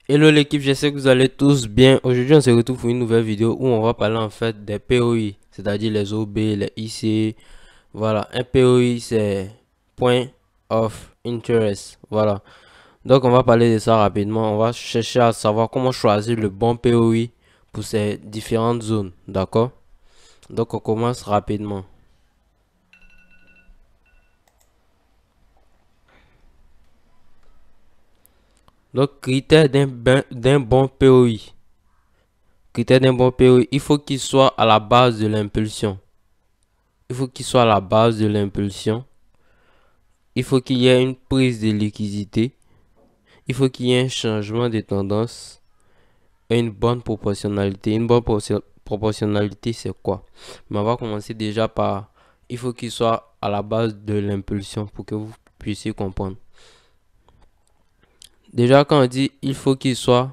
Hello l'équipe, j'espère que vous allez tous bien. Aujourd'hui, on se retrouve pour une nouvelle vidéo où on va parler en fait des POI, c'est-à-dire les OB, les IC. Voilà, un POI c'est Point of Interest. Voilà, donc on va parler de ça rapidement. On va chercher à savoir comment choisir le bon POI pour ces différentes zones. D'accord? Donc on commence rapidement. Donc, critère d'un bon POI. Critère d'un bon POI, il faut qu'il soit à la base de l'impulsion. Il faut qu'il soit à la base de l'impulsion. Il faut qu'il y ait une prise de liquidité. Il faut qu'il y ait un changement de tendance et une bonne proportionnalité. Une bonne proportionnalité, c'est quoi? Mais on va commencer déjà par... Il faut qu'il soit à la base de l'impulsion pour que vous puissiez comprendre. Déjà, quand on dit il faut qu'il soit...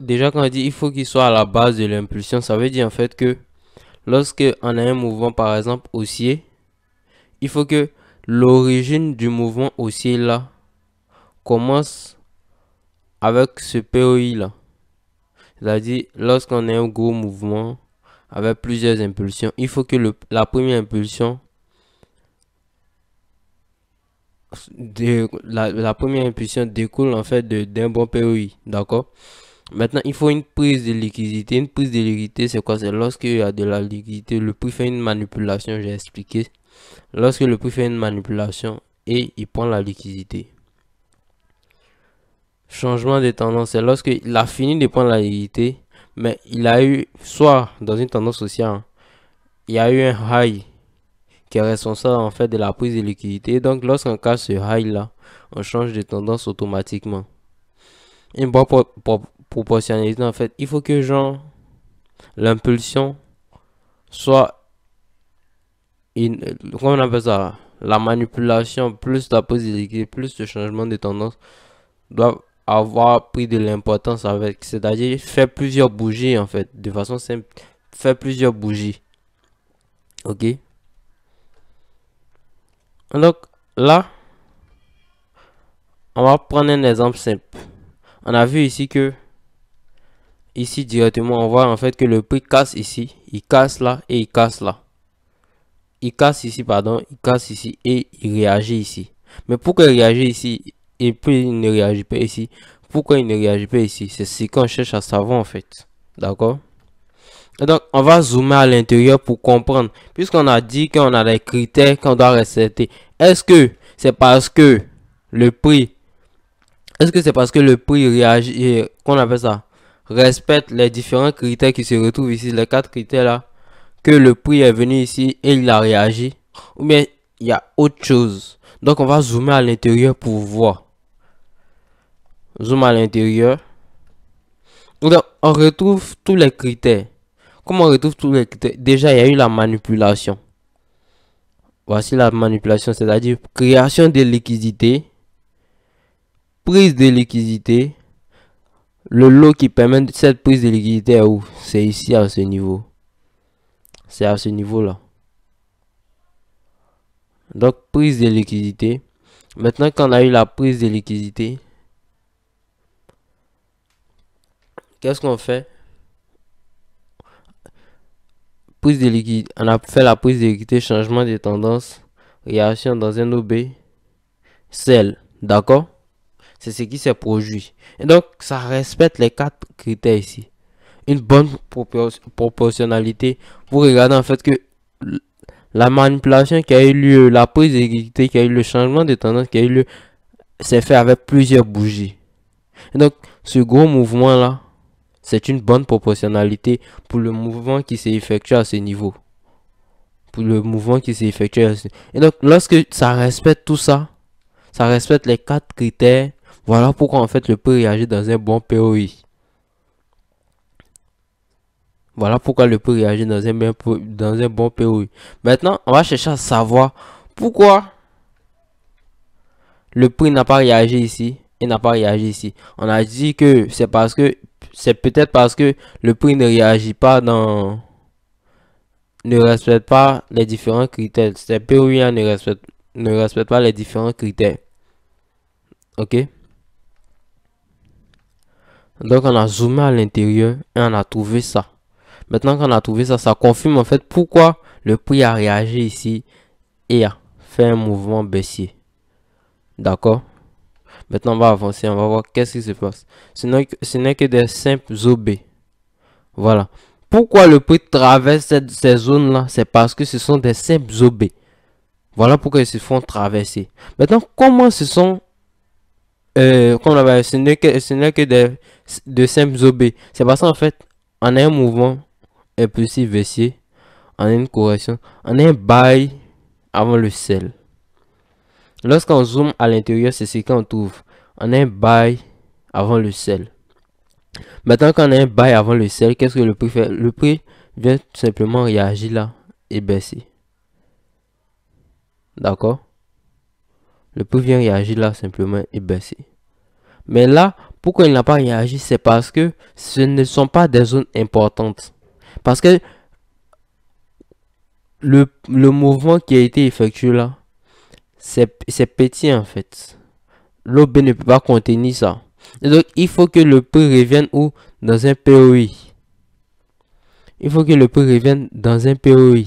Déjà, quand on dit il faut qu'il soit à la base de l'impulsion, ça veut dire en fait que lorsque on a un mouvement, par exemple, haussier, il faut que l'origine du mouvement haussier là commence avec ce POI là. C'est-à-dire, lorsqu'on a un gros mouvement avec plusieurs impulsions, il faut que la première impulsion la première impulsion découle en fait d'un bon POI. D'accord? Maintenant, il faut une prise de liquidité. Une prise de liquidité, c'est quoi? C'est lorsqu'il y a de la liquidité, le prix fait une manipulation, j'ai expliqué. Lorsque le prix fait une manipulation et il prend la liquidité. Changement de tendance, c'est lorsqu'il a fini de prendre la liquidité, mais il a eu, soit dans une tendance haussière, il y a eu un high qui est responsable en fait de la prise de liquidité. Donc lorsqu'on casse ce high là, on change de tendance automatiquement. Une bonne proportionnalité en fait, il faut que genre l'impulsion soit comment on appelle ça, la manipulation plus la prise de liquidité plus le changement de tendance doivent avoir pris de l'importance avec, c'est-à-dire faire plusieurs bougies en fait, de façon simple, faire plusieurs bougies. Ok? Donc là, on va prendre un exemple simple. On a vu ici que, ici directement, on voit en fait que le prix casse ici, il casse là et il casse là. Il casse ici, pardon, il casse ici et il réagit ici. Mais pourquoi il réagit ici et puis il ne réagit pas ici? Pourquoi il ne réagit pas ici? C'est ce qu'on cherche à savoir en fait. D'accord? Et donc, on va zoomer à l'intérieur pour comprendre. Puisqu'on a dit qu'on a des critères qu'on doit respecter. Est-ce que c'est parce que le prix, est-ce que c'est parce que le prix réagit, qu'on appelle ça, respecte les différents critères qui se retrouvent ici, les 4 critères là, que le prix est venu ici et il a réagi? Ou bien il y a autre chose? Donc, on va zoomer à l'intérieur pour voir. Zoom à l'intérieur. Donc, on retrouve tous les critères. Comment on retrouve tous les critères? Déjà, il y a eu la manipulation. Voici la manipulation, c'est-à-dire création de liquidité, prise de liquidité. Le lot qui permet cette prise de liquidité est où? C'est ici à ce niveau. C'est à ce niveau-là. Donc, prise de liquidité. Maintenant qu'on a eu la prise de liquidité, qu'est-ce qu'on fait? Prise de liquidité. On a fait la prise de liquidité, changement de tendance, réaction dans un OB, sell. D'accord? C'est ce qui s'est produit. Et donc, ça respecte les 4 critères ici. Une bonne proportionnalité. Vous regardez en fait que la manipulation qui a eu lieu, la prise de liquidité qui a eu le changement de tendance qui a eu lieu, c'est fait avec plusieurs bougies. Et donc, ce gros mouvement-là, c'est une bonne proportionnalité pour le mouvement qui s'est effectué à ce niveau. Pour le mouvement qui s'est effectué à ce niveau. Et donc, lorsque ça respecte tout ça, ça respecte les 4 critères, voilà pourquoi en fait le prix réagit dans un bon POI. Voilà pourquoi le prix réagit dans un bon POI. Maintenant, on va chercher à savoir pourquoi le prix n'a pas réagi ici et n'a pas réagi ici. On a dit que c'est parce que c'est peut-être parce que le prix ne réagit pas ne respecte pas les différents critères. Ces POI ne ne respecte pas les différents critères. Ok. Donc on a zoomé à l'intérieur et on a trouvé ça. Maintenant qu'on a trouvé ça, ça confirme en fait pourquoi le prix a réagi ici et a fait un mouvement baissier. D'accord. Maintenant on va avancer, on va voir qu'est-ce qui se passe. Ce n'est que des simples OB. Voilà. Pourquoi le prix traverse ces zones-là? C'est parce que ce sont des simples OB. Voilà pourquoi ils se font traverser. Maintenant, comment ce sont... ce n'est que de simples OB. C'est parce qu'en fait, on a un mouvement impulsif baissier, on a une correction, on a un buy avant le sell. Lorsqu'on zoome à l'intérieur, c'est ce qu'on trouve. On a un buy avant le sell. Maintenant, quand on a un buy avant le sell, qu'est-ce que le prix fait? Le prix vient tout simplement réagir là et baisser. D'accord? Le prix vient réagir là simplement et baisser. Mais là, pourquoi il n'a pas réagi? C'est parce que ce ne sont pas des zones importantes. Parce que le mouvement qui a été effectué là, c'est petit en fait. L'OB ne peut pas contenir ça. Et donc, il faut que le prix revienne où? Dans un POI. Il faut que le prix revienne dans un POI.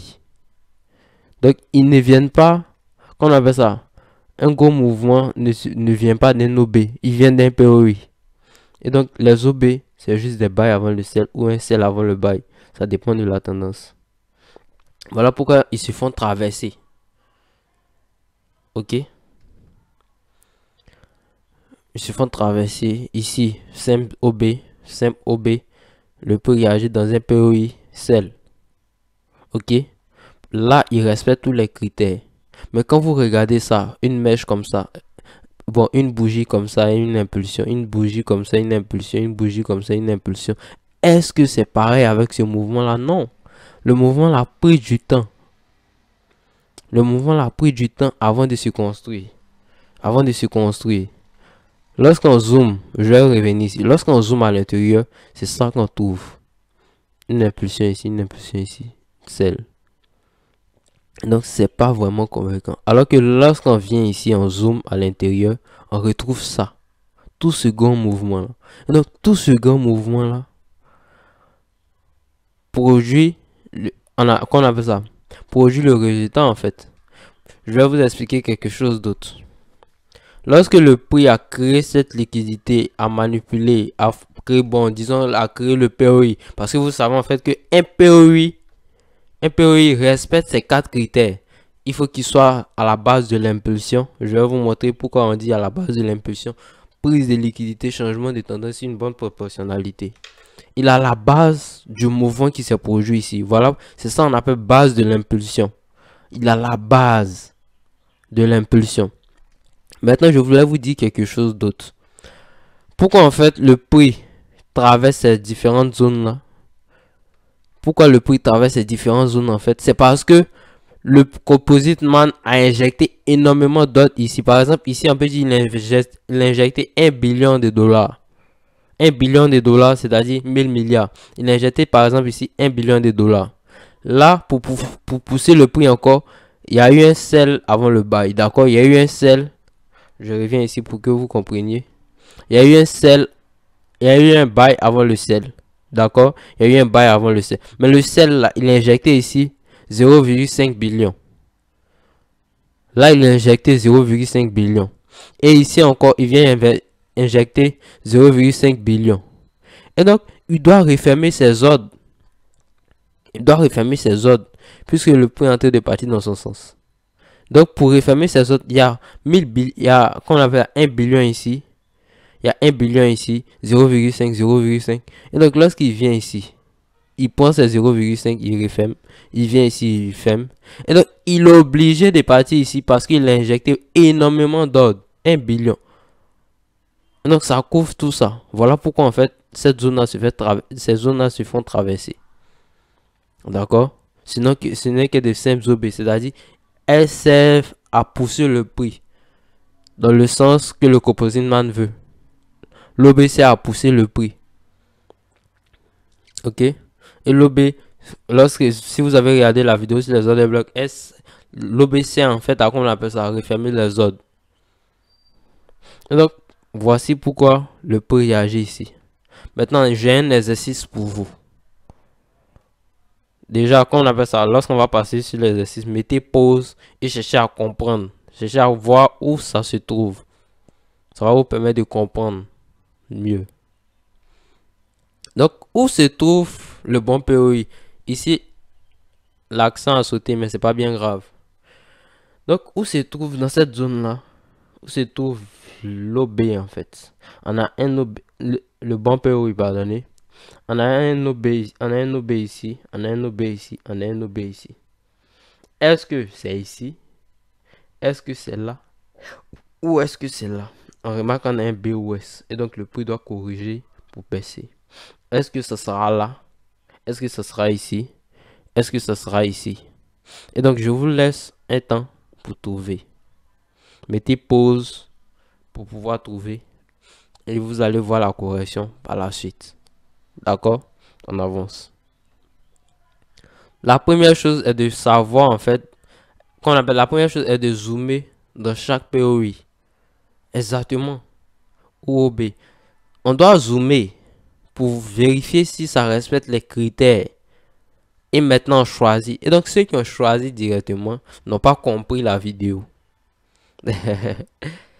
Donc, ils ne viennent pas, qu'on appelle ça, un gros mouvement ne vient pas d'un OB, il vient d'un POI. Et donc, les OB, c'est juste des buys avant le sell ou un sell avant le buy. Ça dépend de la tendance. Voilà pourquoi ils se font traverser. Ok? Ils se font traverser ici, simple OB, le prix réagit dans un POI, sell. Ok? Là, il respecte tous les critères. Mais quand vous regardez ça, une mèche comme ça, bon, une bougie comme ça, une impulsion, une bougie comme ça, une impulsion, une bougie comme ça, une impulsion. Est-ce que c'est pareil avec ce mouvement-là? Non. Le mouvement a pris du temps. Le mouvement a pris du temps avant de se construire. Avant de se construire. Lorsqu'on zoome, je vais revenir ici. Lorsqu'on zoome à l'intérieur, c'est ça qu'on trouve. Une impulsion ici, une impulsion ici. Celle. Donc, c'est pas vraiment convaincant. Alors que lorsqu'on vient ici, on zoome à l'intérieur, on retrouve ça. Tout ce grand mouvement-là. Donc, tout ce grand mouvement-là produit, qu'on appelle ça, produit le résultat en fait. Je vais vous expliquer quelque chose d'autre. Lorsque le prix a créé cette liquidité, a manipulé, a créé, bon, disons, a créé le POI. Parce que vous savez en fait que un POI respecte ces 4 critères. Il faut qu'il soit à la base de l'impulsion. Je vais vous montrer pourquoi on dit à la base de l'impulsion. Prise de liquidité, changement de tendance, une bonne proportionnalité. Il a la base du mouvement qui s'est produit ici. Voilà, c'est ça qu'on appelle base de l'impulsion. Il a la base de l'impulsion. Maintenant, je voulais vous dire quelque chose d'autre. Pourquoi en fait le prix traverse ces différentes zones là? Pourquoi le prix traverse ces différentes zones en fait? C'est parce que le Composite Man a injecté énormément d'ordre ici. Par exemple, ici on peut dire qu'il a injecté 1 billion de dollars. 1 billion de dollars, c'est-à-dire 1000 milliards. Il a injecté par exemple ici 1 billion de dollars. Là, pour pousser le prix encore, il y a eu un sell avant le buy. D'accord? Il y a eu un sell. Je reviens ici pour que vous compreniez. Il y a eu un sell. Il y a eu un buy avant le sell. D'accord? Il y a eu un buy avant le sell. Mais le sell là, il a injecté ici 0,5 billion. Là, il a injecté 0,5 billion. Et ici encore, il vient injecter 0,5 billion. Et donc, il doit refermer ses ordres. Il doit refermer ses ordres. Puisque le prix est en train de partir dans son sens. Donc, pour refermer ces autres, il y a 1000 billions, il y a, qu'on appelle 1 billion ici. Il y a 1 billion ici, 0,5, 0,5. Et donc, lorsqu'il vient ici, il prend ses 0,5, il referme. Il vient ici, il ferme. Et donc, il est obligé de partir ici parce qu'il a injecté énormément d'ordre. 1 billion. Et donc, ça couvre tout ça. Voilà pourquoi, en fait, cette zone-là ces zones-là se font traverser. D'accord? Sinon, ce n'est que des simples OB. C'est-à-dire, elles servent à pousser le prix dans le sens que le Composite Man veut. L'OB sert à pousser le prix. Ok? Et l'OB, si vous avez regardé la vidéo sur les ordres blocs S, l'OBC en fait a, comme on appelle ça, refermer les ordres. Et donc, voici pourquoi le prix réagit ici. Maintenant, j'ai un exercice pour vous. Déjà, comme on appelle ça, lorsqu'on va passer sur l'exercice, mettez pause et cherchez à comprendre. Cherchez à voir où ça se trouve. Ça va vous permettre de comprendre mieux. Donc, où se trouve le bon POI? Ici, l'accent a sauté, mais c'est pas bien grave. Donc, où se trouve dans cette zone-là? Où se trouve l'OB en fait? On a un OB, le bon POI, pardonnez. On a un OB, on a un OB ici, on a un OB ici, on a un OB ici. Est-ce que c'est ici? Est-ce que c'est là? Ou est-ce que c'est là? On remarque qu'on a un BOS et donc le prix doit corriger pour baisser. Est-ce que ça sera là? Est-ce que ça sera ici? Est-ce que ça sera ici? Et donc je vous laisse un temps pour trouver. Mettez pause pour pouvoir trouver et vous allez voir la correction par la suite. D'accord? On avance. La première chose est de savoir en fait, qu'on appelle la première chose est de zoomer dans chaque POI. Exactement. Ou OB. On doit zoomer pour vérifier si ça respecte les critères. Et maintenant on choisit. Et donc ceux qui ont choisi directement n'ont pas compris la vidéo.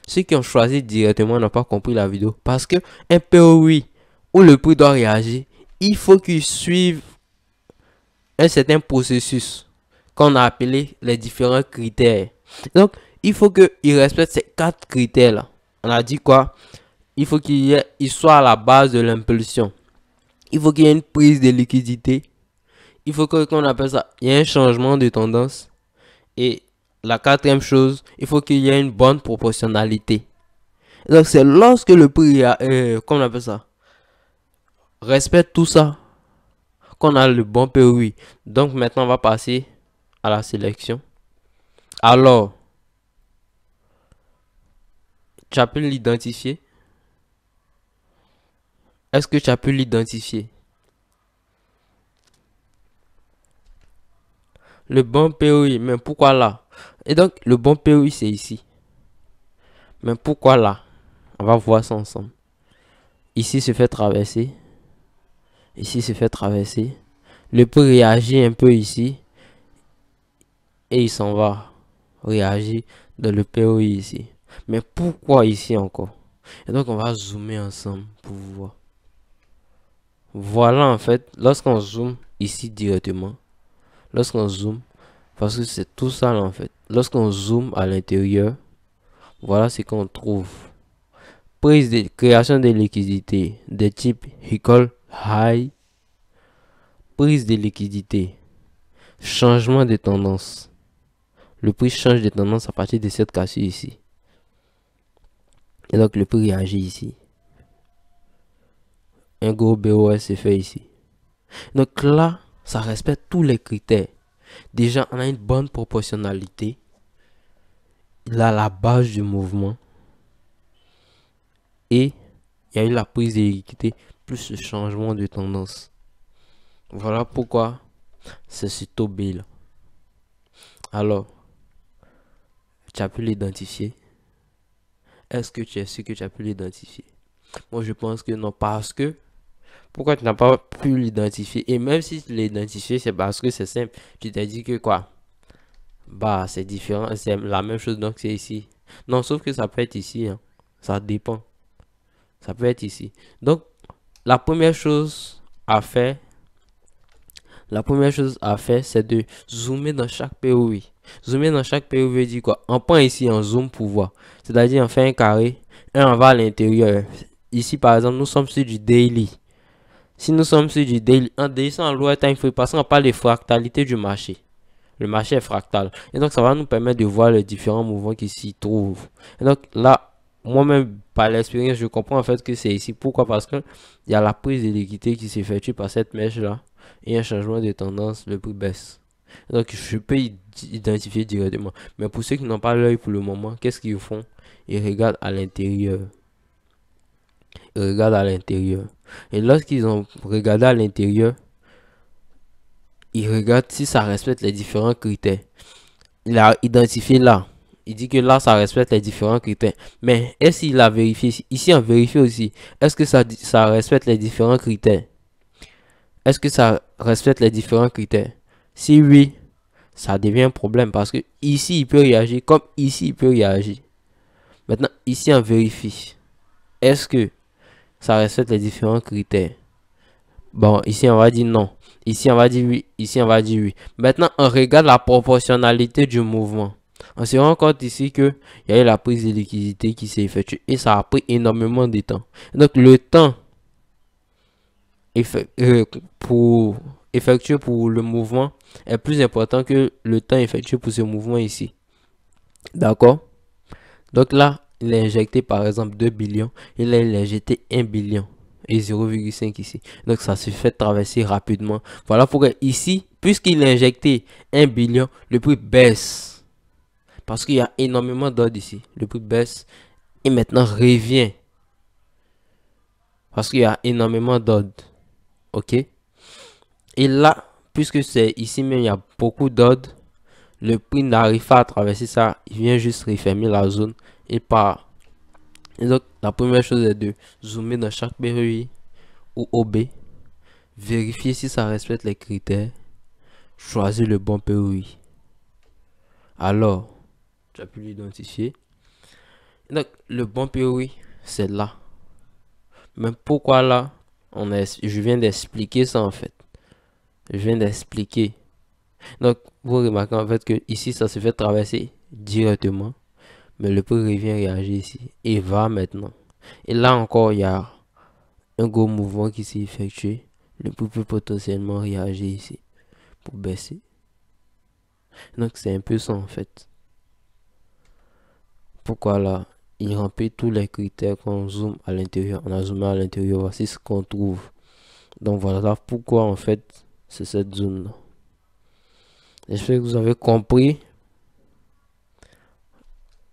Ceux qui ont choisi directement n'ont pas compris la vidéo. Parce que un POI où le prix doit réagir, il faut qu'il suive un certain processus qu'on a appelé les différents critères. Donc, il faut qu'il respecte ces 4 critères là. On a dit quoi? Il faut qu'il soit à la base de l'impulsion. Il faut qu'il y ait une prise de liquidité. Il faut qu'on appelle ça, il y ait un changement de tendance. Et la 4e chose, il faut qu'il y ait une bonne proportionnalité. Donc, c'est lorsque le prix, qu'on appelle ça, respecte tout ça, qu'on a le bon POI. Donc maintenant on va passer à la sélection. Alors, tu as pu l'identifier? Est-ce que tu as pu l'identifier? Le bon POI, mais pourquoi là? Et donc le bon POI c'est ici. Mais pourquoi là? On va voir ça ensemble. Ici se fait traverser. Ici se fait traverser. Le prix réagit un peu ici. Et il s'en va réagir dans le POI ici. Mais pourquoi ici encore? Et donc on va zoomer ensemble pour voir. Voilà en fait, lorsqu'on zoome ici directement, lorsqu'on zoome, parce que c'est tout ça là, en fait. Lorsqu'on zoome à l'intérieur, voilà ce qu'on trouve. Prise de création de liquidité de type Equal High. Prise de liquidité. Changement de tendance. Le prix change de tendance à partir de cette cassure ici. Et donc le prix réagit ici. Un gros BOS est fait ici. Donc là, ça respecte tous les critères. Déjà, on a une bonne proportionnalité. Il a la base du mouvement. Et il y a eu la prise de liquidité plus le changement de tendance. Voilà pourquoi c'est ce taux B là. Alors, tu as pu l'identifier? Est-ce que tu es sûr que tu as pu l'identifier? Moi, je pense que non, parce que pourquoi tu n'as pas pu l'identifier? Et même si tu l'as identifié, c'est parce que c'est simple. Tu t'es dit que quoi? Bah, c'est différent, c'est la même chose, donc c'est ici. Non, sauf que ça peut être ici, hein. Ça dépend. Ça peut être ici. Donc, la première chose à faire, c'est de zoomer dans chaque POV. Zoomer dans chaque POV dit quoi? On prend ici un zoom pour voir. C'est-à-dire, on fait un carré et on va à l'intérieur. Ici, par exemple, nous sommes sur du daily. Si nous sommes sur du daily, on descend en lower time frame parce qu'on parle de fractalité du marché. Le marché est fractal. Et donc, ça va nous permettre de voir les différents mouvements qui s'y trouvent. Et donc, là, moi-même, par l'expérience, je comprends en fait que c'est ici. Pourquoi? Parce qu'il y a la prise de liquidité qui s'effectue par cette mèche-là. Et un changement de tendance, le prix baisse. Et donc, je peux identifier directement. Mais pour ceux qui n'ont pas l'œil pour le moment, qu'est-ce qu'ils font? Ils regardent à l'intérieur. Ils regardent à l'intérieur. Et lorsqu'ils ont regardé à l'intérieur, ils regardent si ça respecte les différents critères. il a identifié là. Il dit que là, ça respecte les différents critères. Mais est-ce qu'il a vérifié ici? Ici, on vérifie aussi. Est-ce que ça respecte les différents critères? Est-ce que ça respecte les différents critères? Si oui, ça devient un problème parce que ici, il peut réagir comme ici, il peut réagir. Maintenant, ici, on vérifie. Est-ce que ça respecte les différents critères? Bon, ici, on va dire non. Ici, on va dire oui. Ici, on va dire oui. Maintenant, on regarde la proportionnalité du mouvement. On se rend compte ici qu'il y a eu la prise de liquidité qui s'est effectuée et ça a pris énormément de temps. Donc, le temps pour effectuer pour le mouvement est plus important que le temps effectué pour ce mouvement ici. D'accord? Donc là, il a injecté par exemple 2 billions. Il a injecté 1 billion et 0,5 ici. Donc ça se fait traverser rapidement. Voilà pourquoi ici, puisqu'il a injecté 1 billion, le prix baisse. Parce qu'il y a énormément d'ordres ici. Le prix baisse et maintenant revient. Parce qu'il y a énormément d'ordres. Ok? Et là, puisque c'est ici même, il y a beaucoup d'ordres. Le prix n'arrive pas à traverser ça. Il vient juste refermer la zone et part. Et donc, la première chose est de zoomer dans chaque PEI ou OB. Vérifier si ça respecte les critères. Choisir le bon PEI. Alors, tu as pu l'identifier. Donc, le bon PEI, c'est là. Mais pourquoi là? Je viens d'expliquer ça en fait. Je viens d'expliquer. Donc, vous remarquez en fait que ici, ça se fait traverser directement. Mais le prix revient réagir ici. Et va maintenant. Et là encore, il y a un gros mouvement qui s'est effectué. Le prix peut potentiellement réagir ici. Pour baisser. Donc, c'est un peu ça en fait. Pourquoi là? Il remplit tous les critères quand on zoome à l'intérieur. On a zoomé à l'intérieur. Voici ce qu'on trouve. Donc, voilà pourquoi en fait, c'est cette zone là. J'espère que vous avez compris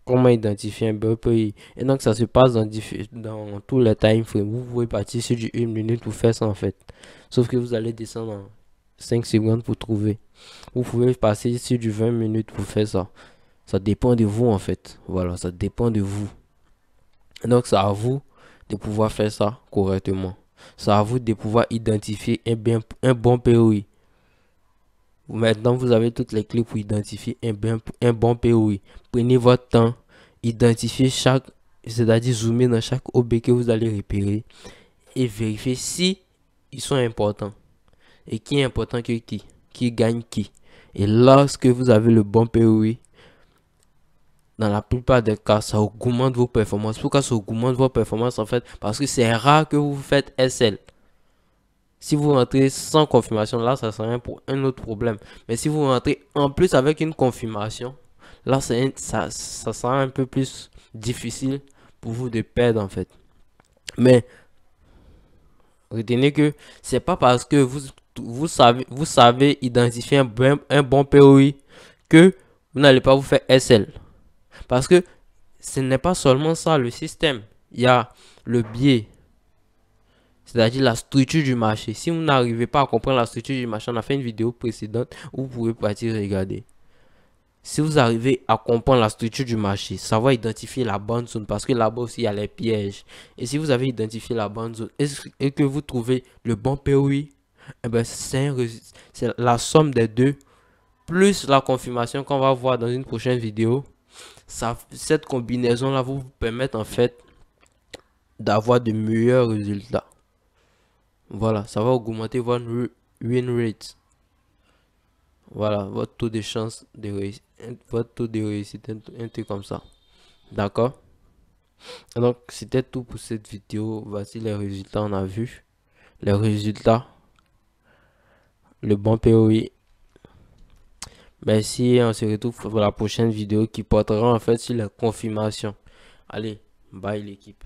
comment identifier un BPI. Et donc, ça se passe dans tous les time frames. Vous pouvez partir sur du 1 minute pour faire ça en fait. Sauf que vous allez descendre en 5 secondes pour trouver. Vous pouvez passer sur du 20 minutes pour faire ça. Ça dépend de vous en fait. Voilà, ça dépend de vous. Et donc, c'est à vous de pouvoir faire ça correctement. C'est à vous de pouvoir identifier un bon POI. Maintenant, vous avez toutes les clés pour identifier un bon POI. Prenez votre temps, identifiez chaque, c'est-à-dire zoomer dans chaque OB que vous allez repérer et vérifier si ils sont importants. Et qui est important que qui gagne qui. Et lorsque vous avez le bon POI, dans la plupart des cas, ça augmente vos performances. Pourquoi ça augmente vos performances en fait? Parce que c'est rare que vous faites SL. Si vous rentrez sans confirmation, là, ça serait un autre problème. Mais si vous rentrez en plus avec une confirmation, là, ça sera un peu plus difficile pour vous de perdre, en fait. Mais, retenez que c'est pas parce que vous savez identifier un bon POI que vous n'allez pas vous faire SL. Parce que ce n'est pas seulement ça, le système. Il y a le biais. C'est-à-dire la structure du marché. Si vous n'arrivez pas à comprendre la structure du marché, on a fait une vidéo précédente où vous pouvez partir regarder. Si vous arrivez à comprendre la structure du marché, savoir identifier la bonne zone, parce que là-bas aussi il y a les pièges. Et si vous avez identifié la bonne zone et que vous trouvez le bon POI, eh ben c'est la somme des deux, plus la confirmation qu'on va voir dans une prochaine vidéo. Cette combinaison-là vous permet en fait d'avoir de meilleurs résultats. Voilà, ça va augmenter votre win rate. Voilà, votre taux de chance de réussite, votre taux de réussite, un truc comme ça. D'accord? Donc, c'était tout pour cette vidéo. Voici les résultats, on a vu. Les résultats. Le bon POI. Merci, on se retrouve pour la prochaine vidéo qui portera en fait sur la confirmation. Allez, bye l'équipe.